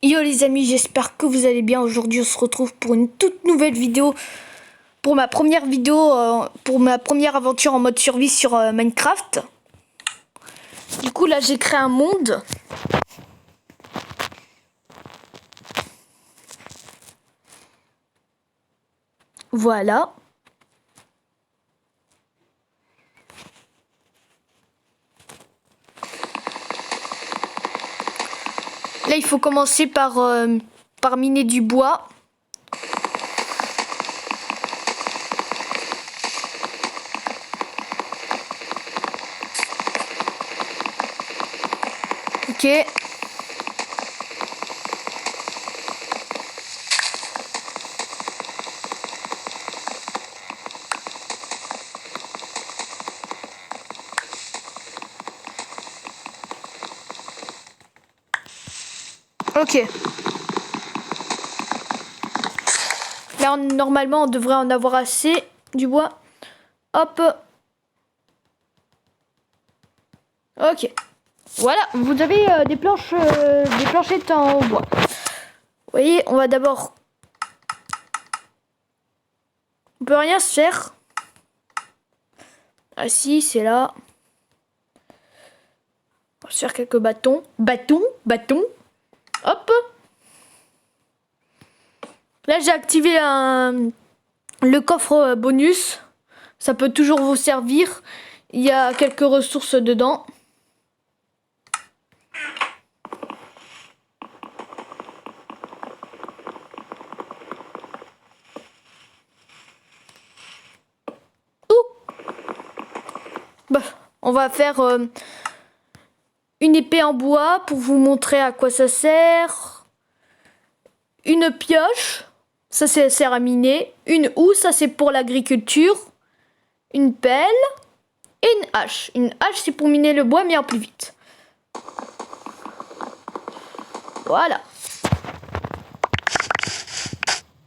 Yo les amis, j'espère que vous allez bien. Aujourd'hui on se retrouve pour une toute nouvelle vidéo. Pour ma première aventure en mode survie sur Minecraft. Du coup là j'ai créé un monde. Voilà. Là il faut commencer par miner du bois. Ok. Ok. Là normalement on devrait en avoir assez du bois. Hop. Ok. Voilà, vous avez des planchettes en bois. Vous voyez, on va d'abord... On peut rien se faire. Ah si, c'est là. On va se faire quelques bâtons. Bâtons. Hop. Là, j'ai activé le coffre bonus. Ça peut toujours vous servir. Il y a quelques ressources dedans. Bah, on va faire une épée en bois pour vous montrer à quoi ça sert. Une pioche, ça sert à miner. Une houe, ça c'est pour l'agriculture. Une pelle et une hache. Une hache, c'est pour miner le bois, mais en plus vite. Voilà.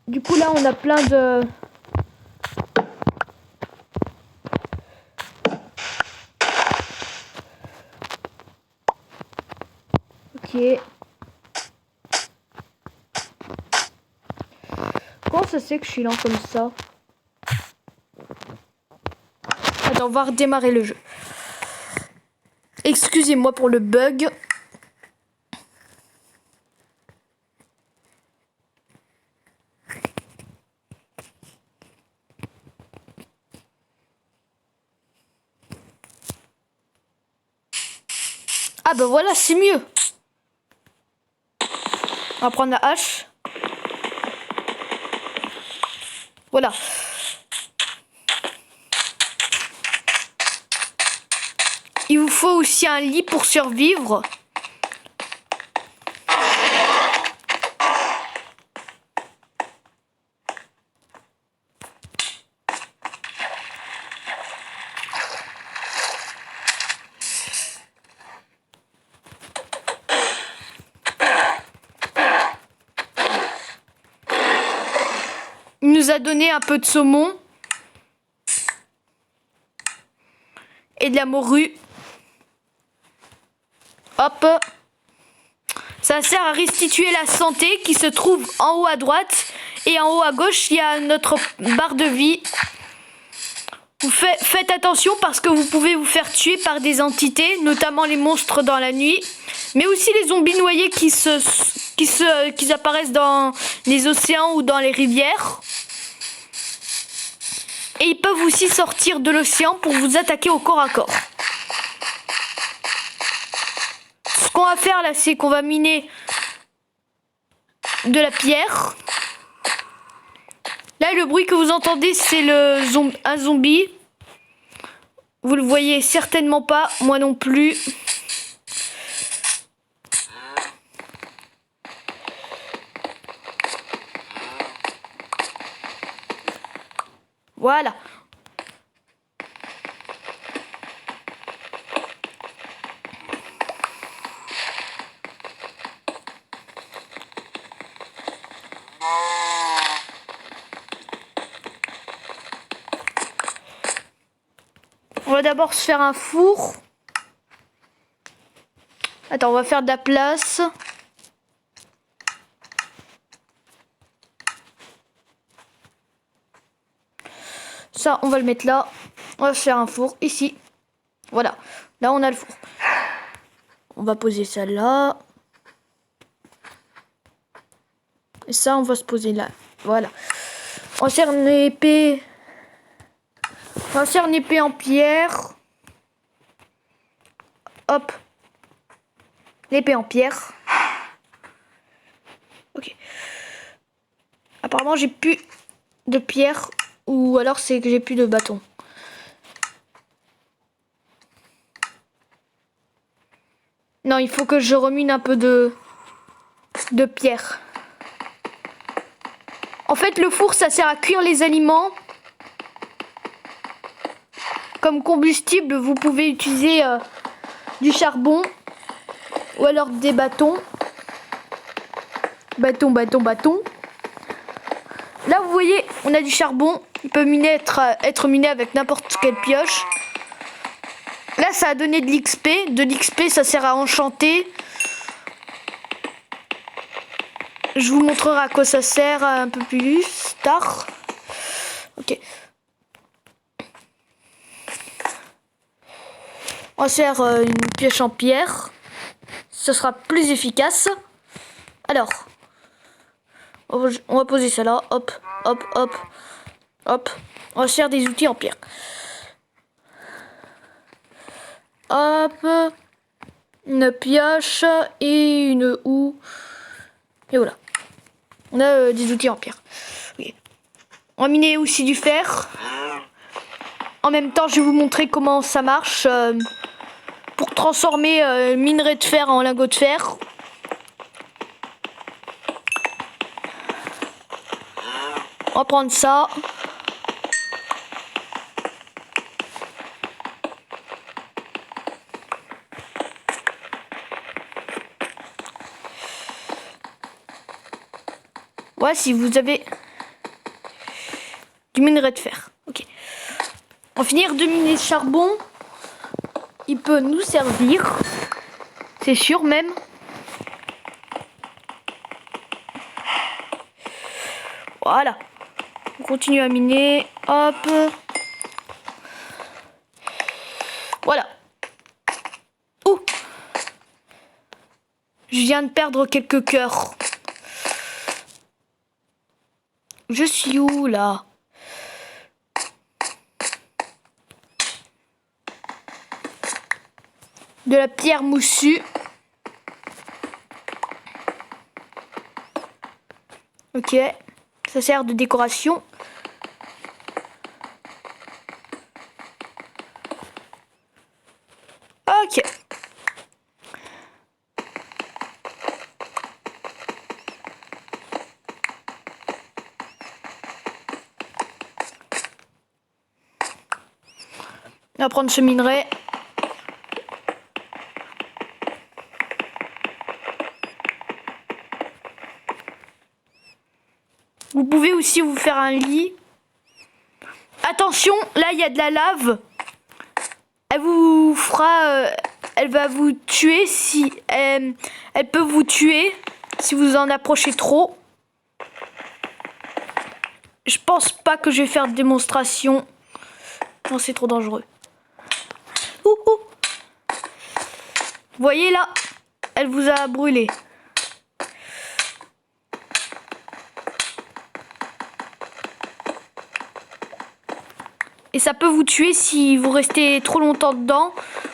Du coup, là, on a plein de... Ok. Comment ça c'est que je suis lent comme ça? Attends, on va redémarrer le jeu. Excusez-moi pour le bug. Ah bah voilà, c'est mieux. On va prendre la hache. Voilà. Il vous faut aussi un lit pour survivre. Il nous a donné un peu de saumon. Et de la morue. Hop. Ça sert à restituer la santé qui se trouve en haut à droite. Et en haut à gauche, il y a notre barre de vie. Faites attention parce que vous pouvez vous faire tuer par des entités, notamment les monstres dans la nuit. Mais aussi les zombies noyés qui apparaissent dans les océans ou dans les rivières. Et ils peuvent aussi sortir de l'océan pour vous attaquer au corps à corps. Ce qu'on va faire là, c'est qu'on va miner de la pierre. Là, le bruit que vous entendez, c'est un zombie. Vous le voyez certainement pas, moi non plus. Voilà. On va d'abord se faire un four. Attends, on va faire de la place. Ça, on va le mettre là. On va faire un four ici. Voilà. Là, on a le four. On va poser ça là. Et ça, on va se poser là. Voilà. On sert une épée. On sert une épée en pierre. Hop. L'épée en pierre. Ok. Apparemment, j'ai plus de pierre. Ou alors, c'est que j'ai plus de bâton. Non, il faut que je remine un peu de pierre. En fait, le four, ça sert à cuire les aliments. Comme combustible, vous pouvez utiliser du charbon ou alors des bâtons. Bâton. Là, vous voyez, on a du charbon. Il peut être miné avec n'importe quelle pioche. Là, ça a donné de l'XP. De l'XP, ça sert à enchanter. Je vous montrerai à quoi ça sert un peu plus tard. Ok. On sert une pioche en pierre. Ce sera plus efficace. Alors, on va poser ça là. Hop. On va faire des outils en pierre. Hop. Une pioche et une houe. Et voilà. On a des outils en pierre. Okay. On va miner aussi du fer. En même temps, je vais vous montrer comment ça marche pour transformer minerai de fer en lingot de fer. On va prendre ça. Ouais, si vous avez du minerai de fer. Ok. On va finir de miner le charbon. Il peut nous servir. C'est sûr même. Voilà. On continue à miner. Hop. Voilà. Ouh. Je viens de perdre quelques cœurs. Je suis où là? De la pierre moussue. Ok. Ça sert de décoration. Ok. On va prendre ce minerai. Vous pouvez aussi vous faire un lit. Attention, là il y a de la lave. Elle vous fera... elle va vous tuer si... elle peut vous tuer si vous en approchez trop. Je pense pas que je vais faire de démonstration. Non, c'est trop dangereux. Ouh. Vous voyez là, elle vous a brûlé. Et ça peut vous tuer si vous restez trop longtemps dedans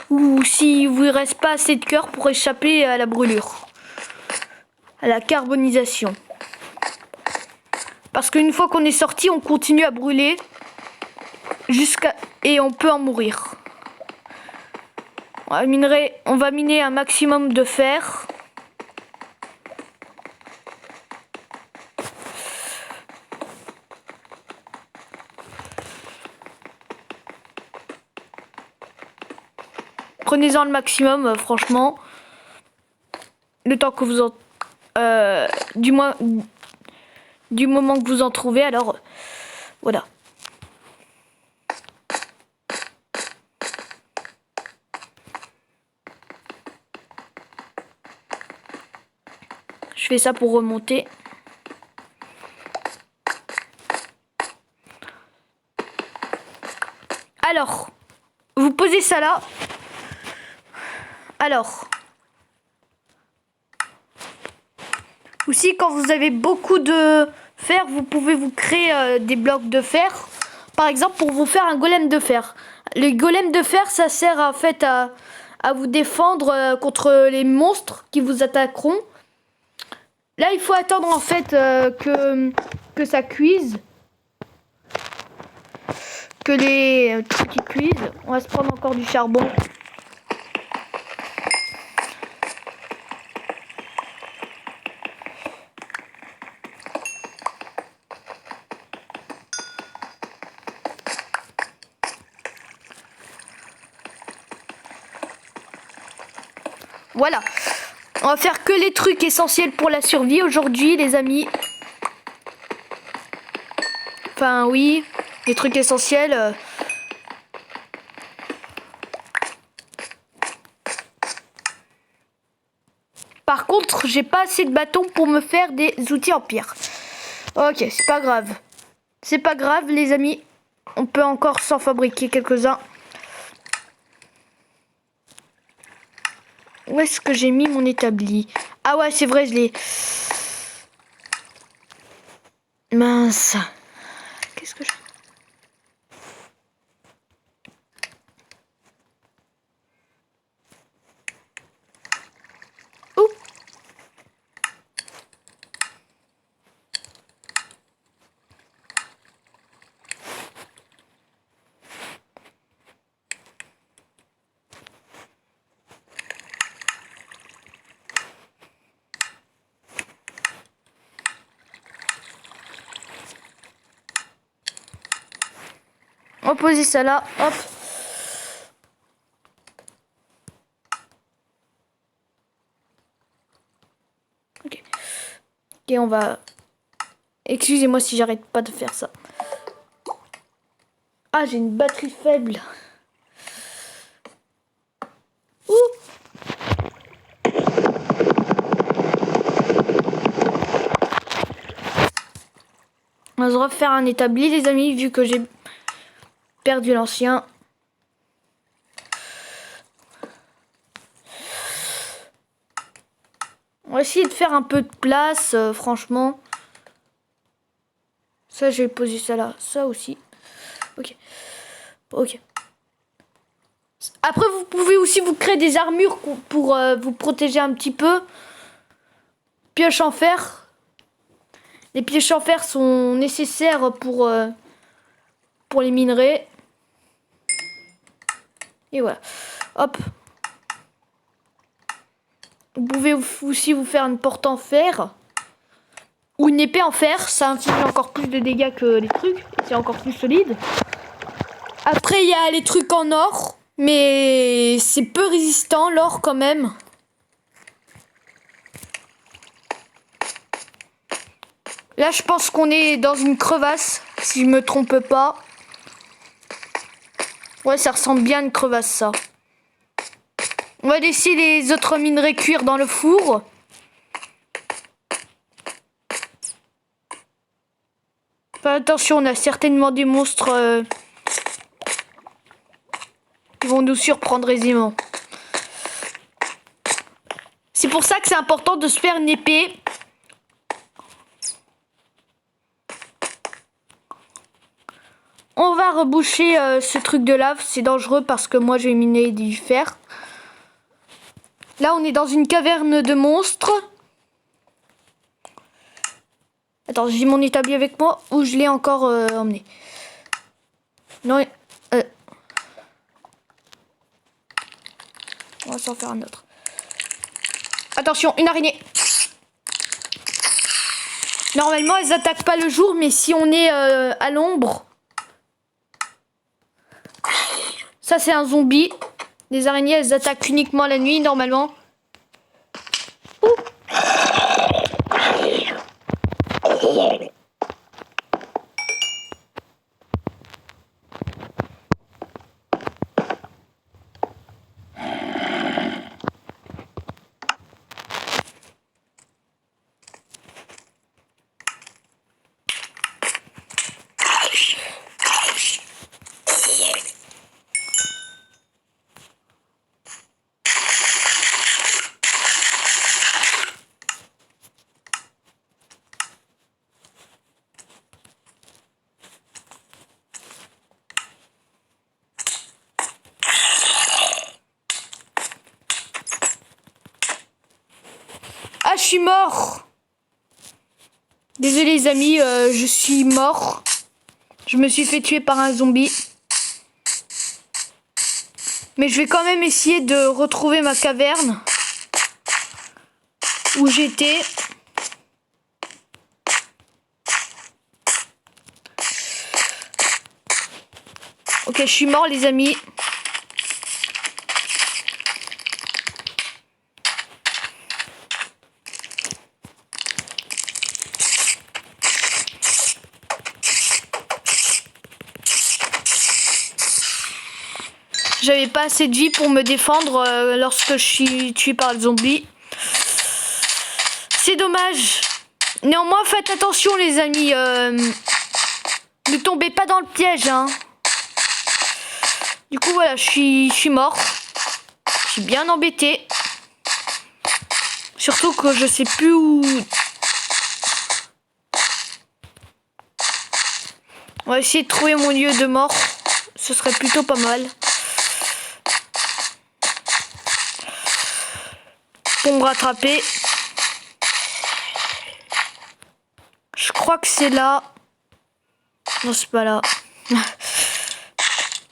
ou si vous ne reste pas assez de cœur pour échapper à la brûlure, à la carbonisation. Parce qu'une fois qu'on est sorti, on continue à brûler et on peut en mourir. On va miner un maximum de fer. Prenez-en le maximum, franchement. Le temps que vous en... du moment que vous en trouvez, alors... voilà. Je fais ça pour remonter. Alors, vous posez ça là. Alors, aussi quand vous avez beaucoup de fer, vous pouvez vous créer des blocs de fer. Par exemple, pour vous faire un golem de fer. Le golem de fer, ça sert en fait à vous défendre contre les monstres qui vous attaqueront. Là, il faut attendre en fait que ça cuise. Que les trucs qui cuisent. On va se prendre encore du charbon. Voilà. On va faire que les trucs essentiels pour la survie aujourd'hui, les amis. Enfin, oui. Les trucs essentiels. Par contre, j'ai pas assez de bâtons pour me faire des outils en pierre. Ok, c'est pas grave. C'est pas grave, les amis. On peut encore s'en fabriquer quelques-uns. Où est-ce que j'ai mis mon établi? Ah ouais, c'est vrai, je l'ai... Mince. Qu'est-ce que je... Ouh. On va poser ça là, hop. Ok. Ok, on va... Excusez-moi si j'arrête pas de faire ça. Ah, j'ai une batterie faible. Ouh. On va se refaire un établi, les amis, vu que j'ai perdu l'ancien. On va essayer de faire un peu de place, franchement. Ça, je vais poser ça là. Ça aussi. Ok. Ok. Après, vous pouvez aussi vous créer des armures pour vous protéger un petit peu. Pioche en fer. Les pioches en fer sont nécessaires pour les minerais. Et voilà. Hop. Vous pouvez aussi vous faire une porte en fer. Ou une épée en fer. Ça inflige encore plus de dégâts que les trucs. C'est encore plus solide. Après, il y a les trucs en or. Mais c'est peu résistant, l'or, quand même. Là, je pense qu'on est dans une crevasse, si je me trompe pas. Ouais, ça ressemble bien à une crevasse, ça. On va laisser les autres minerais cuire dans le four. Enfin, attention, on a certainement des monstres qui vont nous surprendre aisément. C'est pour ça que c'est important de se faire une épée. On va reboucher ce truc de lave, c'est dangereux parce que moi j'ai miné du fer. Là on est dans une caverne de monstres. Attends, j'ai mon établi avec moi ou je l'ai encore emmené? Non, on va s'en faire un autre. Attention, une araignée. Normalement elles attaquent pas le jour, mais si on est à l'ombre... Ça, c'est un zombie. Les araignées, elles attaquent uniquement la nuit, normalement. Ouh. je suis mort. Désolé les amis, je suis mort. Je me suis fait tuer par un zombie. Mais je vais quand même essayer de retrouver ma caverne. Où j'étais. Ok, je suis mort les amis. J'avais pas assez de vie pour me défendre lorsque je suis tué par le zombie. C'est dommage. Néanmoins, faites attention les amis. Ne tombez pas dans le piège. Hein. Du coup, voilà, je suis mort. Je suis bien embêté. Surtout que je sais plus où... On va essayer de trouver mon lieu de mort. Ce serait plutôt pas mal. Pour me rattraper. Je crois que c'est là. Non, c'est pas là.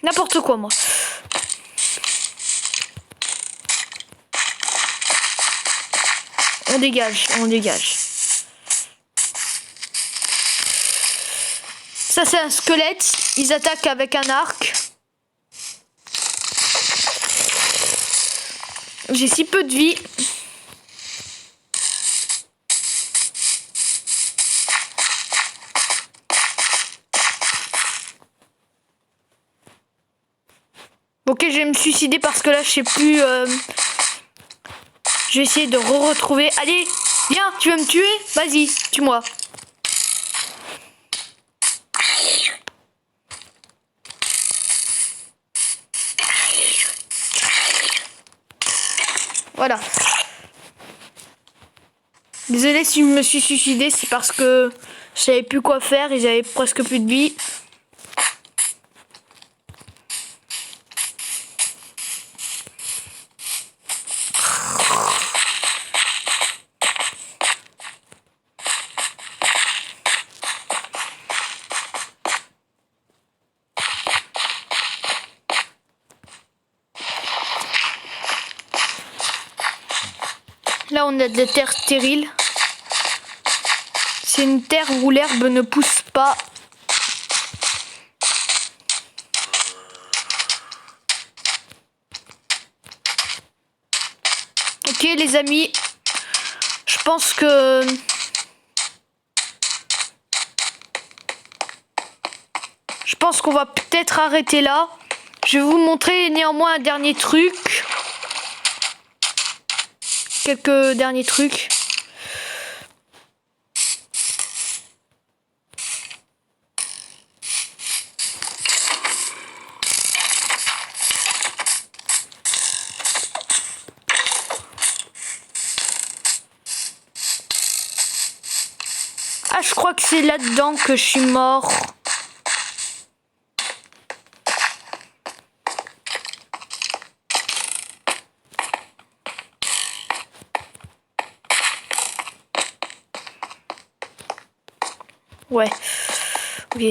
N'importe quoi, moi. On dégage, on dégage. Ça, c'est un squelette. Ils attaquent avec un arc. J'ai si peu de vie. Ok, je vais me suicider parce que là, je sais plus... Je vais essayer de retrouver. Allez, viens, tu veux me tuer? Vas-y, tue-moi. Voilà. Désolé si je me suis suicidé, c'est parce que je savais plus quoi faire et j'avais presque plus de vie. Là, on a de la terre stérile. C'est une terre où l'herbe ne pousse pas. Ok, les amis. Je pense que... Je pense qu'on va peut-être arrêter là. Je vais vous montrer néanmoins un dernier truc. Quelques derniers trucs. Ah, je crois que c'est là-dedans que je suis mort. Ouais. Ok.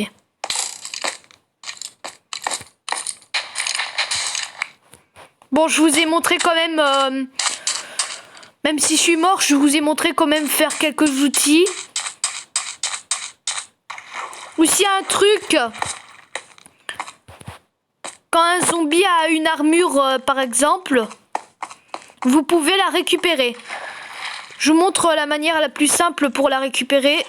Bon, je vous ai montré quand même... même si je suis mort, je vous ai montré quand même faire quelques outils. Aussi un truc... Quand un zombie a une armure, par exemple, vous pouvez la récupérer. Je vous montre la manière la plus simple pour la récupérer.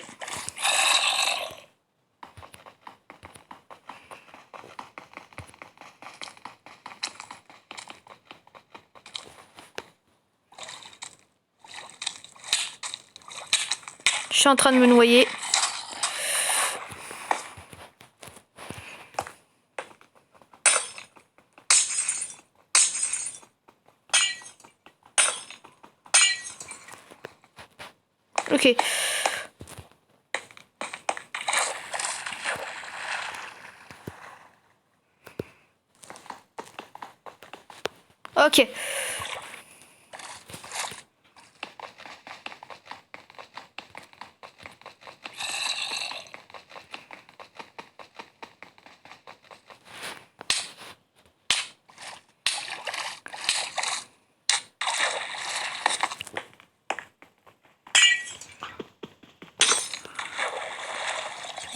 Je suis en train de me noyer. Ok. Ok.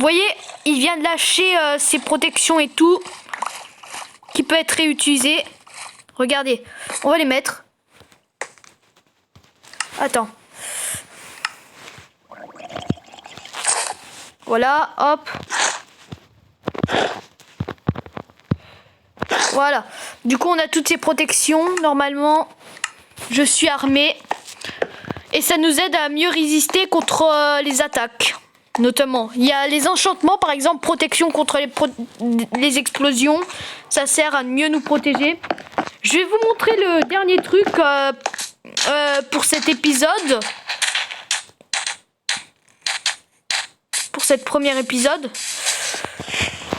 voyez, il vient de lâcher ses protections et tout, qui peut être réutilisé. Regardez, on va les mettre. Attends. Voilà, hop. Voilà. Du coup, on a toutes ces protections. Normalement, je suis armé. Et ça nous aide à mieux résister contre les attaques. Notamment, il y a les enchantements, par exemple, protection contre les explosions. Ça sert à mieux nous protéger. Je vais vous montrer le dernier truc pour cet épisode. Pour cet premier épisode.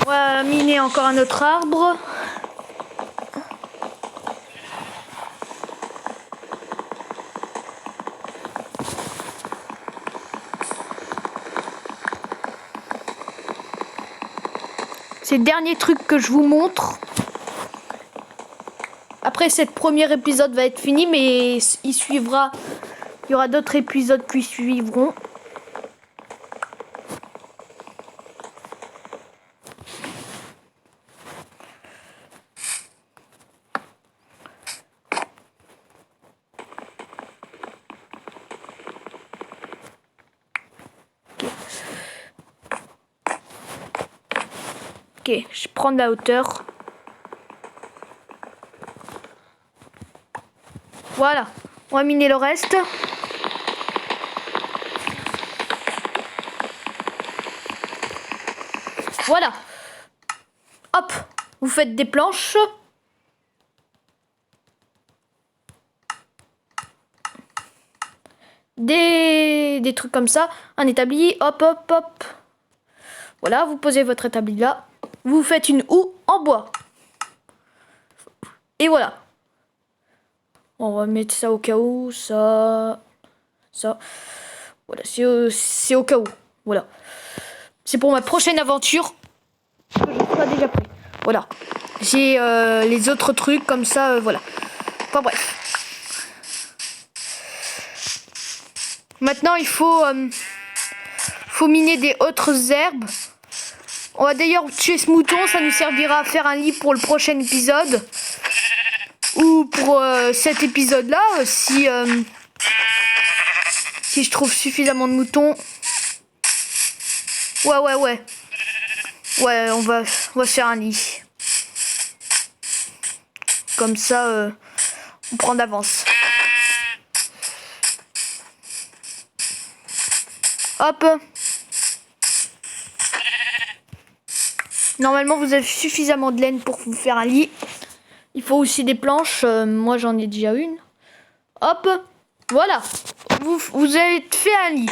On va miner encore un autre arbre. C'est le dernier truc que je vous montre. Après, ce premier épisode va être fini, mais il suivra. Il y aura d'autres épisodes qui suivront. Ok, je prends de la hauteur. Voilà, on va miner le reste. Voilà. Hop, vous faites des planches. Des trucs comme ça. Un établi, hop, hop, hop. Voilà, vous posez votre établi là. Vous faites une houe en bois. Et voilà. On va mettre ça au cas où, ça. Voilà, c'est au cas où. Voilà. C'est pour ma prochaine aventure. Que je sois déjà prêt. Voilà. J'ai les autres trucs comme ça, voilà. Enfin bref. Maintenant, il faut miner des autres herbes. On va d'ailleurs tuer ce mouton, ça nous servira à faire un lit pour le prochain épisode. Ou pour cet épisode-là, si je trouve suffisamment de moutons. Ouais. Ouais, on va se faire un lit. Comme ça, on prend d'avance. Hop. Normalement, vous avez suffisamment de laine pour vous faire un lit. Il faut aussi des planches. Moi, j'en ai déjà une. Hop. Voilà. Vous avez fait un lit.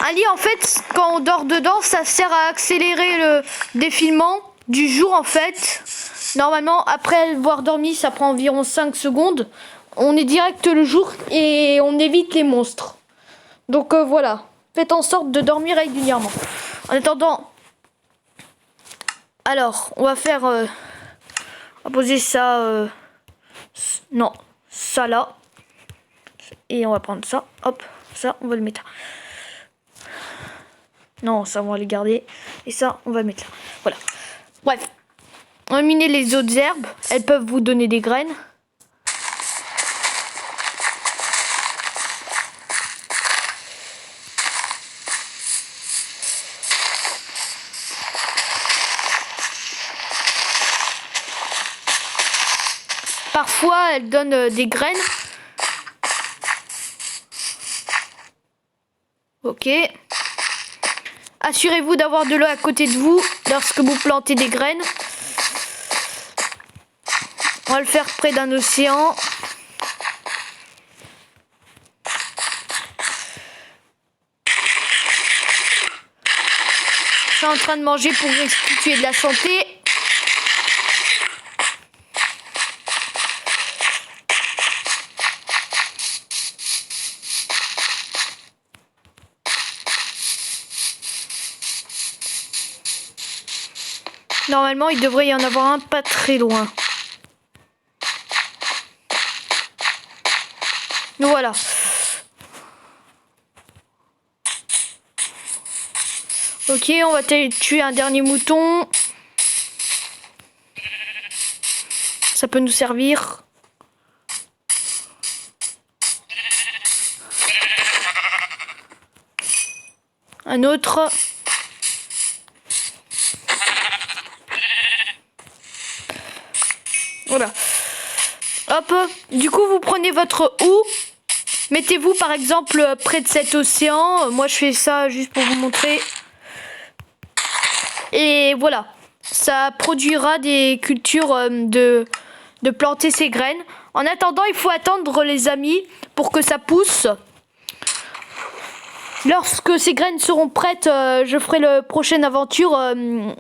Un lit, en fait, quand on dort dedans, ça sert à accélérer le défilement du jour, en fait. Normalement, après avoir dormi, ça prend environ 5 secondes. On est direct le jour et on évite les monstres. Donc, voilà. Faites en sorte de dormir régulièrement. En attendant... Alors, on va faire... on va poser ça... non, ça là. Et on va prendre ça. Hop, ça, on va le mettre là. Non, ça, on va le garder. Et ça, on va le mettre là. Voilà. Bref. On va miner les autres herbes. Elles peuvent vous donner des graines. Parfois, elles donnent des graines. Ok. Assurez-vous d'avoir de l'eau à côté de vous lorsque vous plantez des graines. On va le faire près d'un océan. Je suis en train de manger pour restituer de la santé. Normalement, il devrait y en avoir un pas très loin. Voilà. Ok, on va tuer un dernier mouton. Ça peut nous servir. Un autre. Voilà. Hop. Du coup, vous prenez votre houe. Mettez-vous par exemple près de cet océan. Moi, je fais ça juste pour vous montrer. Et voilà. Ça produira des cultures de planter ces graines. En attendant, il faut attendre, les amis, pour que ça pousse. Lorsque ces graines seront prêtes, je ferai la prochaine aventure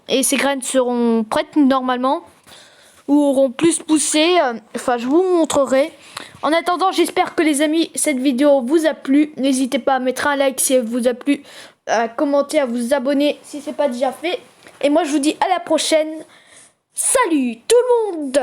et ces graines seront prêtes normalement ou auront plus poussé. Enfin, je vous montrerai. En attendant, j'espère que les amis, cette vidéo vous a plu. N'hésitez pas à mettre un like si elle vous a plu, à commenter, à vous abonner si ce n'est pas déjà fait. Et moi, je vous dis à la prochaine. Salut tout le monde!